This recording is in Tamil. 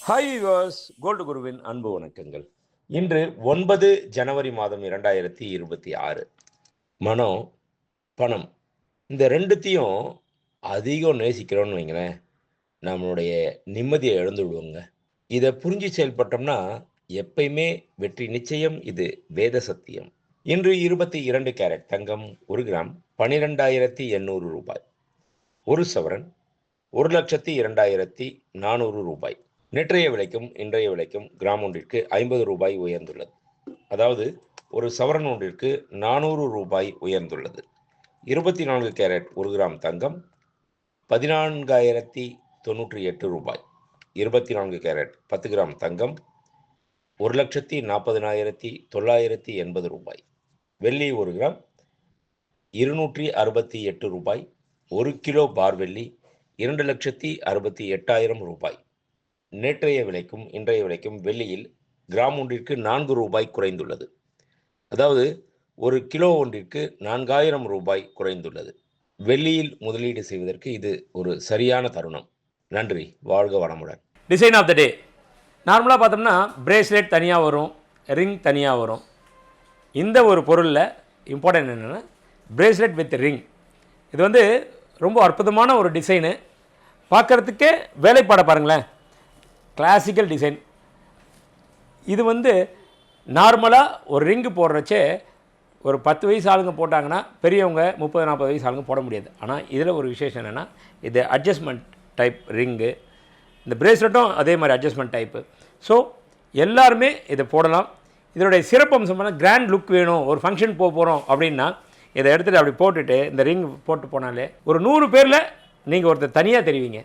ஹாய் வியூவர்ஸ், கோல்டு குருவின் அன்பு வணக்கங்கள். இன்று 9 ஜனவரி மாதம் 2026. மனம், பணம் இந்த ரெண்டுத்தையும் அதிகம் நேசிக்கிறோம்னு வைங்களேன், நம்மளுடைய நிம்மதியை இழந்து விடுவோங்க. இதை புரிஞ்சு செயல்பட்டோம்னா எப்பயுமே வெற்றி நிச்சயம். இது வேத சத்தியம். இன்று 22 கேரட் தங்கம் 1 கிராம் 12,800 ரூபாய். 1 சவரன் 1,02,400 ரூபாய். நேற்றைய விலைக்கும் இன்றைய விலைக்கும் கிராம் ஒன்றிற்கு 50 ரூபாய் உயர்ந்துள்ளது. அதாவது ஒரு சவரன் ஒன்றிற்கு 400 ரூபாய் உயர்ந்துள்ளது. 24 கேரட் 1 கிராம் தங்கம் 14,098 ரூபாய். 24 கேரட் 10 கிராம் தங்கம் 1,40,980 ரூபாய். வெள்ளி 1 கிராம் 268 ரூபாய். 1 கிலோ பார் வெள்ளி 2,68,000 ரூபாய். நேற்றைய விலைக்கும் இன்றைய விலைக்கும் வெள்ளியில் கிராம் ஒன்றிற்கு 4 ரூபாய் குறைந்துள்ளது. அதாவது ஒரு கிலோ ஒன்றிற்கு 4,000 ரூபாய் குறைந்துள்ளது. வெள்ளியில் முதலீடு செய்வதற்கு இது ஒரு சரியான தருணம். நன்றி. வாழ்க வளமுடன். டிசைன் ஆஃப் த டே. நார்மலாக பார்த்தோம்னா பிரேஸ்லெட் தனியாக வரும், ரிங் தனியாக வரும். இந்த ஒரு பொருளில் இம்பார்ட்டன்ட் என்னென்னா பிரேஸ்லெட் வித் ரிங். இது ரொம்ப அற்புதமான ஒரு டிசைனு. பார்க்குறதுக்கே வேலைப்பாடை பாருங்களேன், கிளாசிக்கல் டிசைன். இது நார்மலாக ஒரு ரிங்கு போடுறச்சே ஒரு 10 வயசு ஆளுங்க போட்டாங்கன்னா பெரியவங்க 30-40 வயசு ஆளுங்க போட முடியாது. ஆனால் இதில் ஒரு விசேஷம் என்னென்னா இது அட்ஜஸ்ட்மெண்ட் டைப் ரிங்கு. இந்த பிரேஸ்லெட்டும் அதே மாதிரி அட்ஜஸ்ட்மெண்ட் டைப்பு. ஸோ எல்லாருமே இதை போடலாம். இதனுடைய சிறப்பம்சம் கிராண்ட் லுக் வேணும், ஒரு ஃபங்க்ஷன் போகிறோம் அப்படின்னா இதை எடுத்துகிட்டு அப்படி போட்டுட்டு இந்த ரிங் போட்டு போனாலே ஒரு 100 பேரில் நீங்கள் ஒருத்தர் தனியாக தெரிவிங்க.